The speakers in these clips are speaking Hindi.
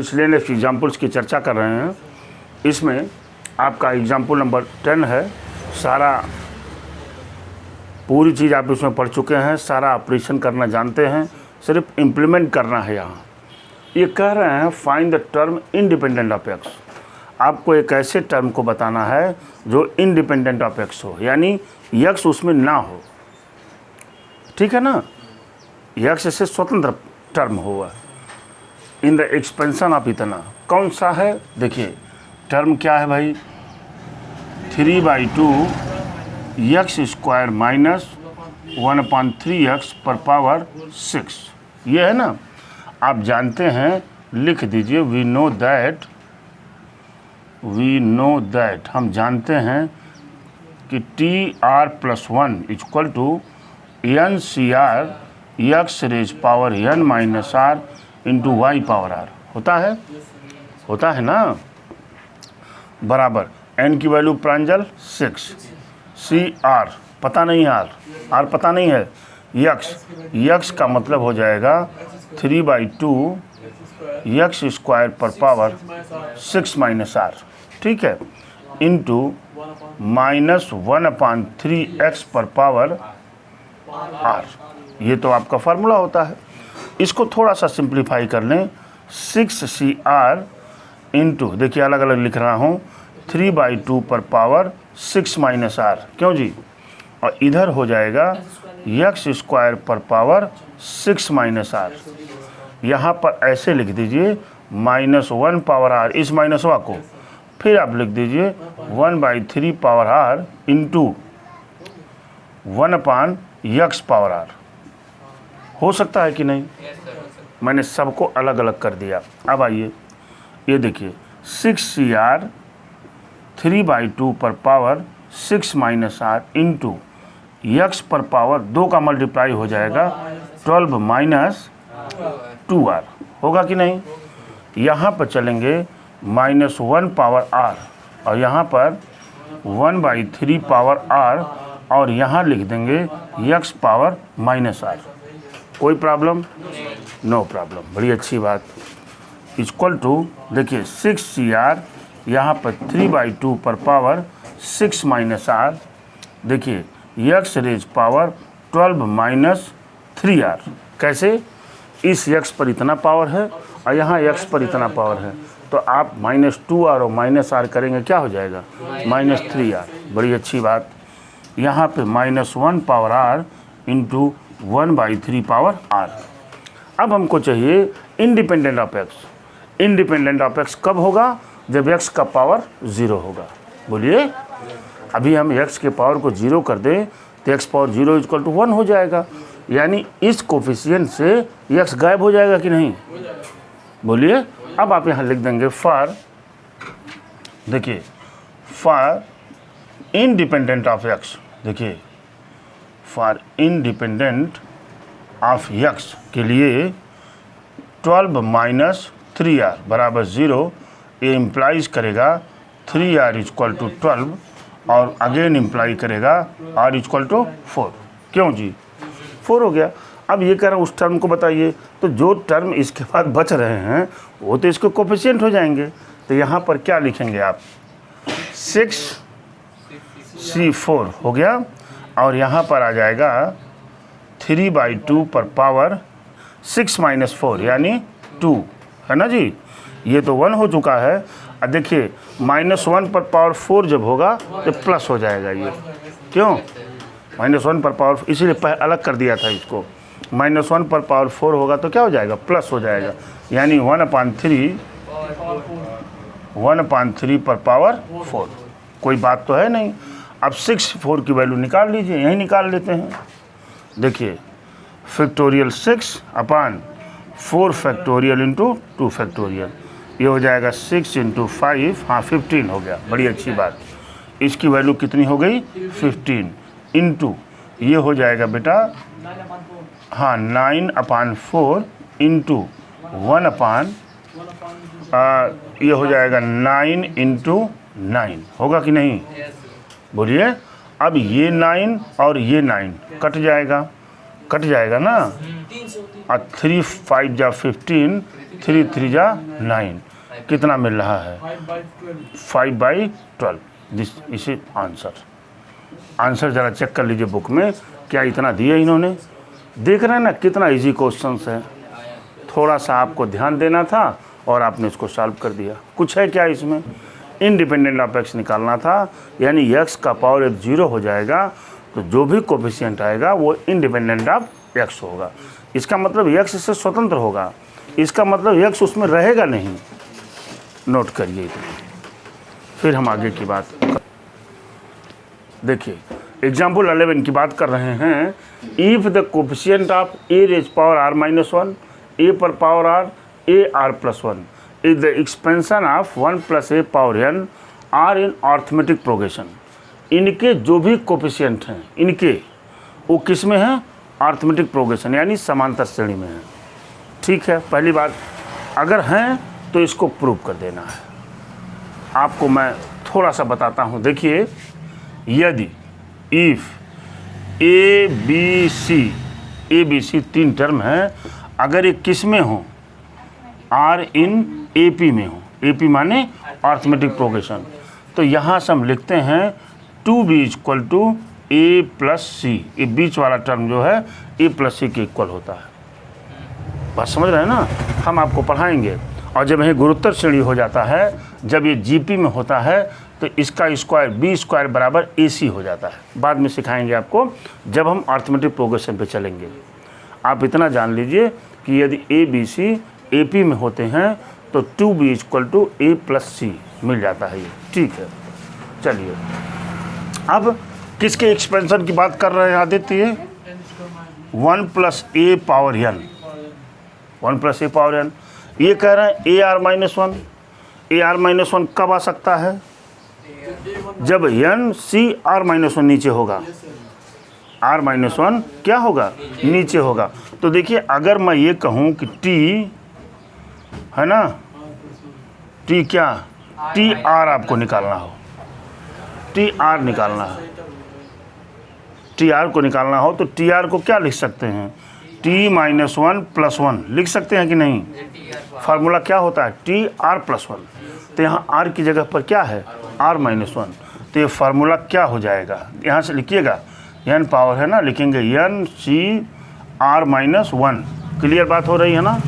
मिसलेनियस एग्जाम्पल्स की चर्चा कर रहे हैं। इसमें आपका एग्जाम्पल नंबर 10 है। सारा पूरी चीज़ आप इसमें पढ़ चुके हैं, सारा ऑपरेशन करना जानते हैं, सिर्फ इम्प्लीमेंट करना है। यहाँ ये कह रहे हैं find the term independent of x. आपको एक ऐसे टर्म को बताना है जो इंडिपेंडेंट ऑफ एक्स हो, यानी एक्स उसमें ना हो, ठीक है ना, एक्स से स्वतंत्र टर्म होगा इन द एक्सपेंशन ऑफ इतना। कौन सा है देखिए, टर्म क्या है भाई, 3/2 एक्स स्क्वायर माइनस 1/3x पर पावर 6, ये है ना। आप जानते हैं, लिख दीजिए वी नो दैट, हम जानते हैं कि TR+1 equal to NCR x raise power n minus r into y power r होता है ना, बराबर n की वैल्यू प्रांजल 6, CR पता नहीं, R पता नहीं है, x का मतलब हो जाएगा 3/2 एक्स स्क्वायर पर पावर 6 माइनस आर, ठीक है, इंटू -1/3x पर पावर r। ये तो आपका फार्मूला होता है। इसको थोड़ा सा सिंप्लीफाई कर लें, 6CR इंटू, देखिए अलग अलग लिख रहा हूँ, 3/2 पर पावर 6 माइनस आर, क्यों जी, और इधर हो जाएगा एक्स स्क्वायर पर पावर 6 माइनस आर। यहाँ पर ऐसे लिख दीजिए -1 पावर आर, इस माइनस वा को फिर आप लिख दीजिए 1/3 power r into 1/x power r. हो सकता है कि नहीं? मैंने सबको अलग अलग कर दिया। अब आइए ये देखिए, 6CR 3/2 पर power 6 minus r into x पर पावर 2 का मल्टीप्लाई हो जाएगा 12 माइनस 2r, होगा कि नहीं। यहाँ पर चलेंगे -1 पावर r और यहाँ पर 1/3 पावर r और यहाँ लिख देंगे x पावर -r। कोई प्रॉब्लम? नो प्रॉब्लम, बड़ी अच्छी बात। इक्वल टू देखिए 6CR यहाँ पर 3/2 पर पावर 6 माइनस आर, देखिए x raise power 12 minus 3r। कैसे? इस x पर इतना पावर है और यहाँ x पर इतना पावर है, तो आप -2r और -r करेंगे, क्या हो जाएगा, -3r। बड़ी अच्छी बात। यहाँ पे -1 power r into 1/3 power r। अब हमको चाहिए independent of x. Independent of x कब होगा? जब x का पावर 0 होगा। बोलिए, अभी हम x के पावर को 0 कर दें तो x पावर 0 इक्वल टू 1 हो जाएगा, यानी इस कोफिशिएंट से x गायब हो जाएगा कि नहीं? बोलिए। अब आप यहाँ लिख देंगे फॉर, देखिए फॉर इंडिपेंडेंट ऑफ x, देखिए फॉर इंडिपेंडेंट ऑफ x के लिए 12 माइनस 3r बराबर 0, ये इम्प्लाइज करेगा 3r इक्वल टू 12 और अगेन इम्प्लाई करेगा r इक्वल टू 4। क्यों जी, 4 हो गया। अब ये कह रहा हूँ उस टर्म को बताइए, तो जो टर्म इसके बाद बच रहे हैं वो तो इसके कोफिशिएंट हो जाएंगे। तो यहाँ पर क्या लिखेंगे आप, 6C4 हो गया और यहाँ पर आ जाएगा 3/2 पर पावर 6 माइनस 4 यानी 2, है ना जी। ये तो 1 हो चुका है। अब देखिए -1 पर पावर 4 जब होगा तो प्लस हो जाएगा ये, क्यों, -1 पर पावर, इसीलिए अलग कर दिया था इसको। -1 पर पावर 4 होगा तो क्या हो जाएगा, प्लस हो जाएगा, यानी 1/3 पर पावर 4। कोई बात तो है नहीं। अब 6 की वैल्यू निकाल लीजिए, यहीं निकाल लेते हैं। देखिए फैक्टोरियल 6/4 फैक्टोरियल इंटू 2 फैक्टोरियल, ये हो जाएगा 6 इंटू 5, हाँ 15 हो गया। बड़ी अच्छी बात। इसकी वैल्यू कितनी हो गई, 15 इंटू, ये हो जाएगा बेटा, हाँ 9/4 इंटू 1/, ये हो जाएगा 9 इंटू 9, होगा कि नहीं? बोलिए। अब ये 9 और ये 9 कट जाएगा ना, और 3 5 जा 15, 3 3 जा 9, कितना मिल रहा है 5/12। दिस इज आंसर ज़रा चेक कर लीजिए बुक में, क्या इतना दिया इन्होंने। देख रहे हैं ना कितना इजी क्वेश्चंस है, थोड़ा सा आपको ध्यान देना था और आपने इसको सॉल्व कर दिया। कुछ है क्या इसमें, इंडिपेंडेंट ऑफ एक्स निकालना था, यानी एक्स का पावर जब 0 हो जाएगा तो जो भी कोफिशिएंट आएगा वो इंडिपेंडेंट ऑफ एक्स होगा। इसका मतलब एक्स इससे स्वतंत्र होगा, इसका मतलब एक्स उसमें रहेगा नहीं। नोट करिए इतना, फिर हम आगे की बात देखिए। एग्जाम्पल 11 की बात कर रहे हैं। If the coefficient of a raise power r minus 1, a पर power are, a r plus 1 is the expansion of 1 plus a power n r in arithmetic progression. इनके जो भी कोफिशिएंट हैं इनके वो किस में हैं, अर्थमेटिक प्रोग्रेशन यानी समांतर श्रेणी में हैं। ठीक है, पहली बात, अगर हैं तो इसको प्रूव कर देना है। आपको मैं थोड़ा सा बताता हूँ। देखिए, यदि if a b c 3 term है, अगर ये किस में हो, आर इन ए पी में हो, ए पी माने अर्थमेटिक प्रोग्रेशन, तो यहाँ से हम लिखते हैं 2b equal to A plus C. ये बीच वाला टर्म जो है ए प्लस सी के इक्वल होता है। बात समझ रहे हैं ना, हम आपको पढ़ाएंगे। और जब यह गुरुत्तर श्रेणी हो जाता है, जब ये जीपी में होता है, तो इसका स्क्वायर बी स्क्वायर बराबर ए सी हो जाता है। बाद में सिखाएंगे आपको जब हम अर्थमेटिक प्रोग्रेशन पे चलेंगे। आप इतना जान लीजिए कि यदि ए बी सी ए पी में होते हैं तो 2b equal to A plus C मिल जाता है ये। ठीक है, चलिए अब किसके एक्सपेंशन की बात कर रहे हैं Aditya? 1 plus a power N, 1 plus a power N. ये कह रहे हैं ए R minus 1। A R minus 1 कब आ सकता है? जब एन सी आर माइनस 1 नीचे होगा। आर माइनस 1 क्या होगा? नीचे होगा। तो देखिए, अगर मैं ये कहूँ कि टी है ना, टी क्या, टी आर आपको निकालना हो, टी आर निकालना है, टी आर को निकालना हो तो टी आर को क्या लिख सकते हैं? टी माइनस 1 प्लस 1 लिख सकते हैं कि नहीं? फार्मूला क्या होता है? T r plus 1। तो यहाँ आर की जगह पर क्या है? R minus 1। तो ये फार्मूला क्या हो जाएगा? यहाँ से लिखिएगा, एन पावर है ना, लिखेंगे n C R minus 1। Clear बात हो रही है ना?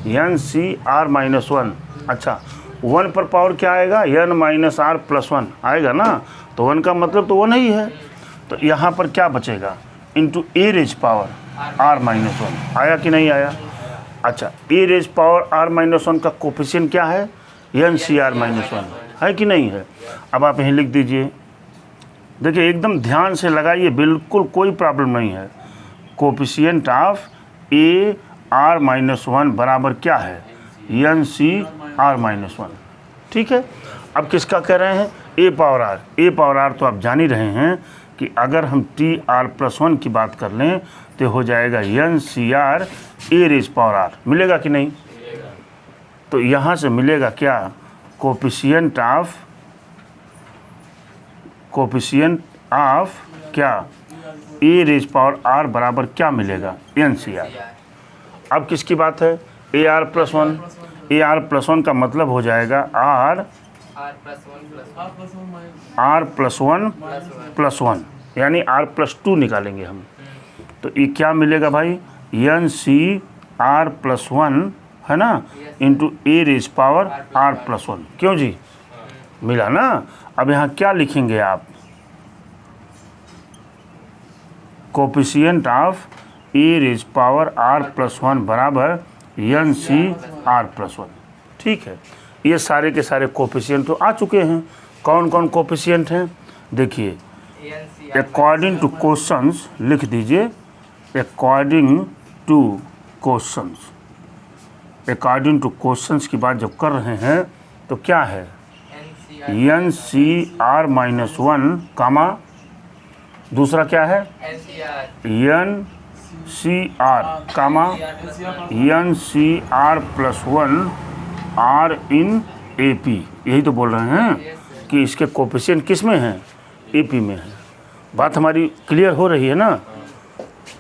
N C R minus 1। अच्छा, 1 पर पावर क्या आएगा? एन माइनस आर प्लस 1 आएगा ना। तो 1 का मतलब तो 1 ही है। तो यहाँ पर क्या बचेगा? Into a raise power r minus 1 आया कि नहीं आया? अच्छा, a raise power r minus 1 का कोफिशिएंट क्या है? एन सी आर माइनस 1 है कि नहीं है? अब आप यहीं लिख दीजिए। देखिए, एकदम ध्यान से लगाइए, बिल्कुल कोई प्रॉब्लम नहीं है। Coefficient of A R minus 1 बराबर क्या है? N C R minus 1। ठीक है, अब किसका कह रहे हैं? A power are. A power R तो आप जान ही रहे हैं कि अगर हम टी आर प्लस 1 की बात कर लें तो हो जाएगा n C r a raise power r. मिलेगा कि नहीं? तो यहाँ से मिलेगा क्या? कोफिशिएंट ऑफ क्या? ए रेज पावर आर बराबर क्या मिलेगा? एन सी आर। अब किसकी बात है? A r plus 1। A r plus 1 का मतलब हो जाएगा आर प्लस 1 प्लस 1, यानी आर प्लस 2 निकालेंगे हम। तो ये क्या मिलेगा भाई? एन सी आर प्लस 1 है ना, into a raise power r plus 1। क्यों जी? मिला ना। अब यहाँ क्या लिखेंगे आप? Coefficient of a raise power r plus 1 बराबर एन सी आर प्लस 1। ठीक है, ये सारे के सारे कोफिशिएंट तो आ चुके हैं। कौन कौन कोफिशिएंट हैं? देखिए, अकॉर्डिंग टू क्वेश्चंस लिख दीजिए। According to questions, according to questions की बात जब कर रहे हैं तो क्या है? N C R minus 1 comma दूसरा क्या है? N C r comma n C r plus 1 r in A P. यही तो बोल रहे हैं कि इसके कोफिशिएंट किस में हैं? ए पी में है। बात हमारी क्लियर हो रही है ना?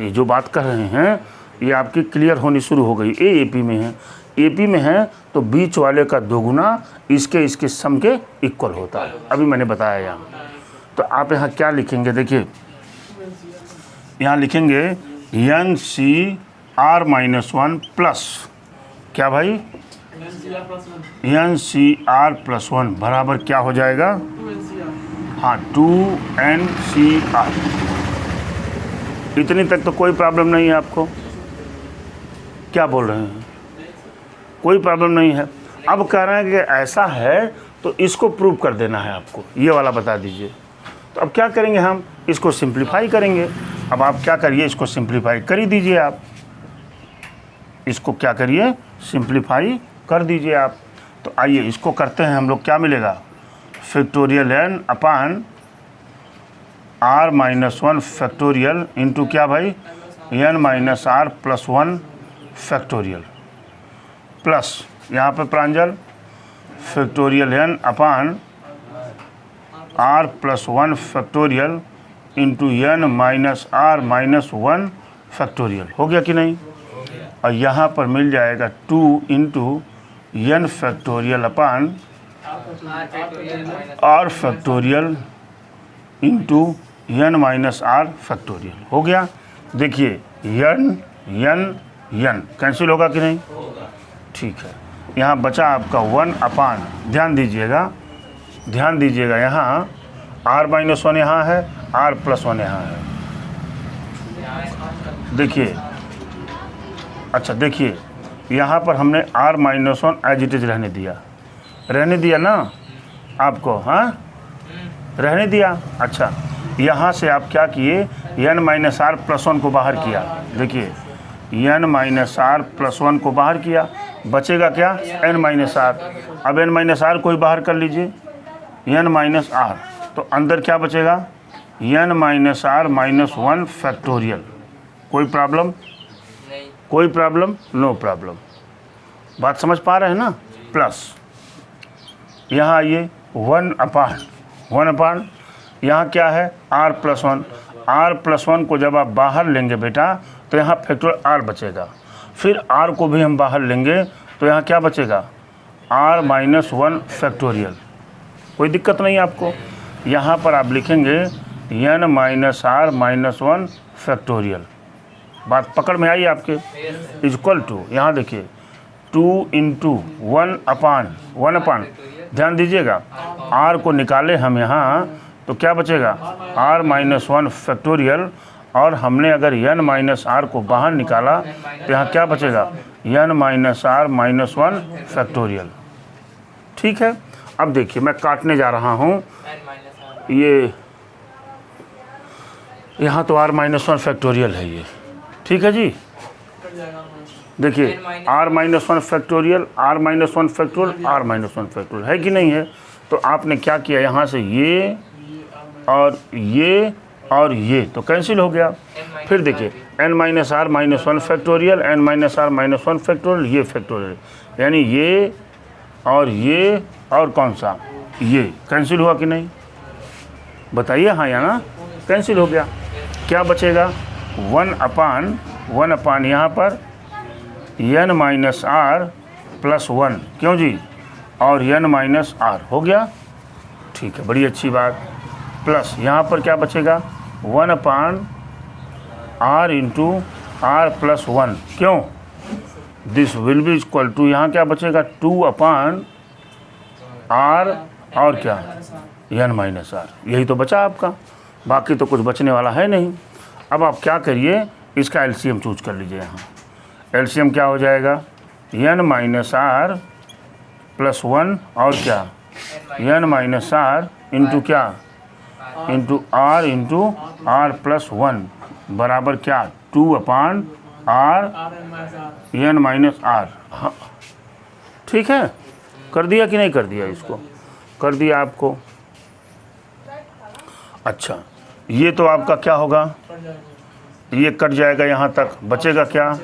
ये जो बात कर रहे हैं ये आपकी क्लियर होनी शुरू हो गई। ए पी में है। AP में है तो बीच वाले का दोगुना इसके सम के इक्वल होता है, अभी मैंने बताया यहाँ। तो आप यहाँ क्या लिखेंगे, देखिए यहाँ लिखेंगे NCR-1 प्लस क्या भाई, NCR+1 बराबर क्या हो जाएगा, हाँ 2NCR। इतनी तक तो कोई प्रॉब्लम नहीं है आपको, क्या बोल रहे हैं, कोई प्रॉब्लम नहीं है। अब कह रहे हैं कि ऐसा है तो इसको प्रूव कर देना है आपको, ये वाला बता दीजिए। तो अब क्या करेंगे, हम इसको सिंप्लीफाई करेंगे। अब आप क्या करिए, इसको सिंप्लीफाई कर ही दीजिए आप, इसको क्या करिए, सिंप्लीफाई कर दीजिए आप। तो आइए इसको करते हैं हम लोग, क्या मिलेगा, फैक्टोरियल n अपान r-1 फैक्टोरियल इंटू क्या भाई, n-r+1 फैक्टोरियल प्लस यहाँ पे प्रांजल फैक्टोरियल n अपान r+1 factorial into n-r-1 factorial. हो गया कि नहीं। और यहाँ पर मिल जाएगा 2 इंटू n फैक्टोरियल अपान r factorial into n-r factorial. हो गया। देखिए n कैंसिल होगा कि नहीं, ठीक है। यहाँ बचा आपका 1 अपान, ध्यान दीजिएगा यहाँ r-1 यहाँ है, r+1 यहाँ है। देखिए अच्छा, देखिए यहाँ पर हमने r-1 एज इट इज रहने दिया ना आपको, हाँ रहने दिया। अच्छा, यहाँ से आप क्या किए, n-r+1 को बाहर किया। देखिए n-r+1 को बाहर किया, बचेगा क्या, n-r। अब n-r को ही बाहर कर लीजिए, n-r। तो अंदर क्या बचेगा, n-r-1 फैक्टोरियल। कोई प्रॉब्लम, कोई प्रॉब्लम, नो प्रॉब्लम। बात समझ पा रहे हैं ना। प्लस यहाँ आइए 1 अपान यहाँ क्या है, r+1 को जब आप बाहर लेंगे बेटा तो यहाँ फैक्टोरियल r बचेगा। फिर r को भी हम बाहर लेंगे तो यहाँ क्या बचेगा, r-1 फैक्टोरियल। कोई दिक्कत नहीं आपको। यहाँ पर आप लिखेंगे n-r-1 फैक्टोरियल। बात पकड़ में आई आपके, इक्वल टू, यहाँ देखिए 2 इंटू 1 अपान, ध्यान दीजिएगा r को निकाले हम यहाँ तो क्या बचेगा, r-1 फैक्टोरियल। और हमने अगर n-r को बाहर निकाला तो यहाँ क्या बचेगा, n-r-1 फैक्टोरियल। ठीक है। अब देखिए मैं काटने जा रहा हूँ, ये यहाँ तो r-1 फैक्टोरियल है ये, ठीक है जी। देखिए r-1 फैक्टोरियल, r-1 फैक्टोरियल है कि नहीं है। तो आपने क्या किया, यहाँ से ये और ये तो कैंसिल हो गया। फिर देखिए n-r-1 फैक्टोरियल, n-r-1 फैक्टोरियल, ये फैक्टोरियल, यानी ये और कौन सा, ये कैंसिल हुआ कि नहीं, बताइए हाँ या ना। कैंसिल हो गया। क्या बचेगा, 1 अपान यहाँ पर n-r+1, क्यों जी, और n-r हो गया। ठीक है, बड़ी अच्छी बात। प्लस यहाँ पर क्या बचेगा, 1 अपान r इंटू r+1, क्यों, this will be equal to, यहाँ क्या बचेगा, 2 अपान r और क्या, n-r। यही तो बचा आपका, बाकी तो कुछ बचने वाला है नहीं। अब आप क्या करिए, इसका एलसीएम चूज कर लीजिए। यहाँ एलसीएम क्या हो जाएगा, n-r+1 और क्या, n-r इंटू क्या, इंटू r+1 बराबर क्या, 2 अपान r n-r। हाँ ठीक है, कर दिया कि नहीं कर दिया, इसको कर दिया आपको। अच्छा, ये तो आपका क्या होगा, ये कट जाएगा, यहाँ तक बचेगा क्या,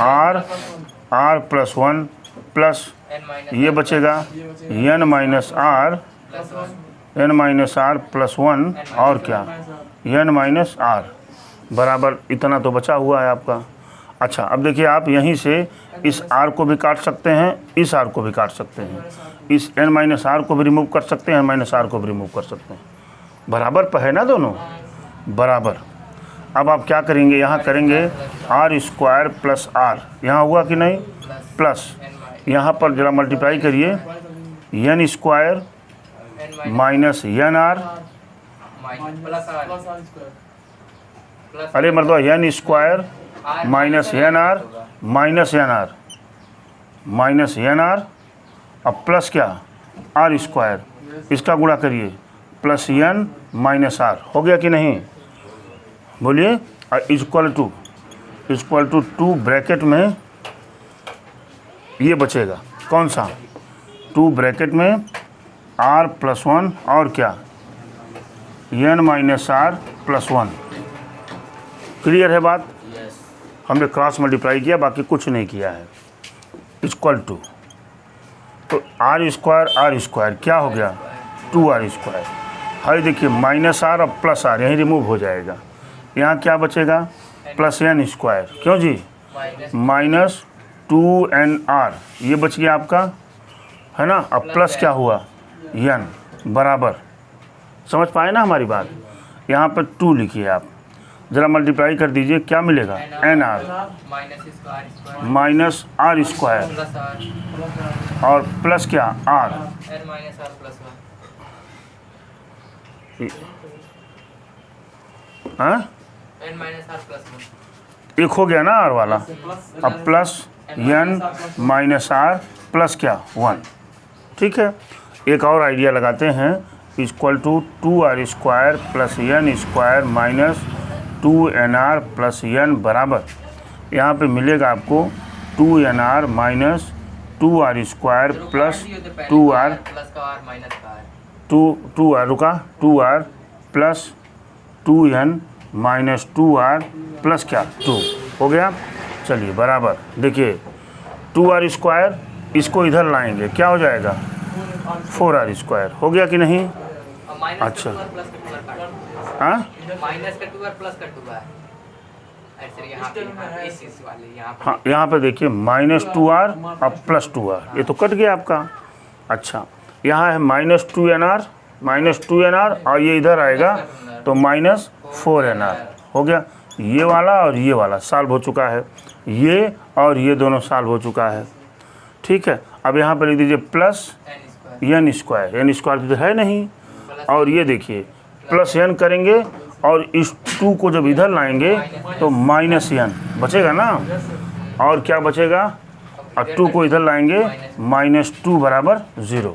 r+1 प्लस ये बचेगा n-r+1 और क्या, n-r बराबर इतना तो बचा हुआ है आपका। अच्छा अब देखिए आप यहीं से इस r को भी काट सकते हैं, इस r को भी काट सकते हैं, इस n माइनस आर को भी रिमूव कर सकते हैं, n माइनस आर को भी रिमूव कर सकते हैं। बराबर पर है ना दोनों, बराबर। अब आप क्या करेंगे, यहाँ करेंगे आर स्क्वायर प्लस आर, यहाँ हुआ कि नहीं, प्लस यहाँ पर जरा मल्टीप्लाई करिए, n square minus n r, अरे मर्दवा n square minus n r minus n r minus n r, अब प्लस क्या, आर स्क्वायर, इसका गुणा करिए प्लस एन माइनस आर, हो गया कि नहीं, बोलिए। इक्वल टू 2 ब्रैकेट में ये बचेगा, कौन सा, 2 ब्रैकेट में r प्लस 1 और क्या, n minus r plus 1। Clear है बात, हमने क्रॉस मल्टीप्लाई किया, बाकी कुछ नहीं किया है। इक्वल टू, तो आर स्क्वायर क्या हो गया, 2r स्क्वायर, हाई देखिए माइनस आर और प्लस आर यहीं रिमूव हो जाएगा, यहाँ क्या बचेगा, प्लस एन स्क्वायर, क्यों जी, माइनस 2nr, ये बच गया आपका, है ना। अब प्लस क्या हुआ, n, बराबर, समझ पाए ना हमारी बात। यहाँ पर 2 लिखिए आप, ज़रा मल्टीप्लाई कर दीजिए, क्या मिलेगा, nr माइनस आर स्क्वायर और प्लस क्या, r, हाँ एक हो गया ना आर वाला, अब plus n minus r plus क्या, 1। ठीक है, एक और आइडिया लगाते हैं, equal to 2r square plus n square minus 2nr plus n बराबर, यहाँ पे मिलेगा आपको 2nr minus 2r square plus 2r, 2r रुका, 2r plus 2n minus 2r plus क्या, 2, हो गया। चलिए बराबर, देखिए 2r स्क्वायर, इसको इधर लाएंगे, क्या हो जाएगा, 4r स्क्वायर, हो गया कि नहीं। अच्छा हाँ, हाँ यहाँ पे देखिए माइनस 2r अब प्लस 2r, ये तो कट गया आपका। अच्छा यहाँ है माइनस 2nr और ये इधर आएगा तो माइनस 4nr, हो गया। ये वाला और ये वाला सॉल्व हो चुका है, ये और ये दोनों सॉल्व हो चुका है। ठीक है, अब यहाँ पर लिख दीजिए प्लस एन स्क्वायर तो है नहीं, और ये देखिए प्लस एन करेंगे और इस 2 को जब इधर लाएंगे तो माइनस एन बचेगा ना, और क्या बचेगा, और 2 को इधर लाएंगे माइनस 2 बराबर 0।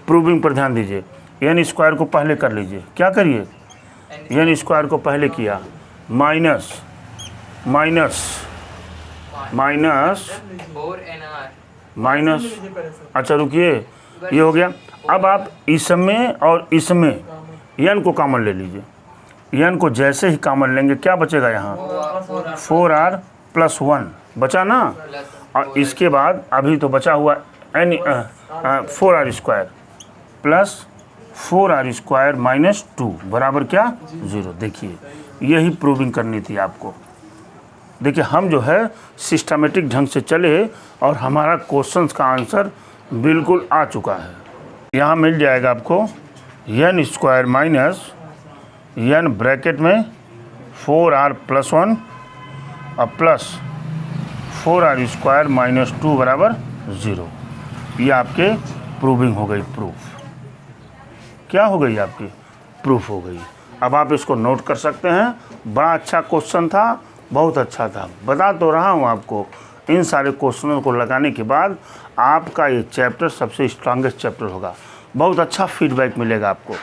प्रूविंग पर ध्यान दीजिए, एन स्क्वायर को पहले कर लीजिए, क्या करिए, एन स्क्वायर को पहले किया, माइनस माइनस माइनस माइनस, अच्छा रुकिए, ये हो गया। अब आप इसमें और इसमें एन को कॉमन ले लीजिए, एन को जैसे ही कॉमन लेंगे क्या बचेगा, यहाँ 4r प्लस 1 बचा ना, और इसके बाद अभी तो बचा हुआ n 4r square plus 4r square minus 2 बराबर क्या, 0। देखिए यही प्रूविंग करनी थी आपको। देखिए हम जो है सिस्टमेटिक ढंग से चले और हमारा क्वेश्चंस का आंसर बिल्कुल आ चुका है। यहाँ मिल जाएगा आपको n square minus n bracket में 4r प्लस 1 और प्लस 4r स्क्वायर माइनस 2 बराबर 0। ये आपके प्रूविंग हो गई, प्रूफ क्या हो गई आपकी, प्रूफ हो गई। अब आप इसको नोट कर सकते हैं, बड़ा अच्छा क्वेश्चन था, बहुत अच्छा था। बता तो रहा हूँ आपको, इन सारे क्वेश्चनों को लगाने के बाद आपका ये चैप्टर सबसे स्ट्रांगेस्ट चैप्टर होगा, बहुत अच्छा फीडबैक मिलेगा आपको।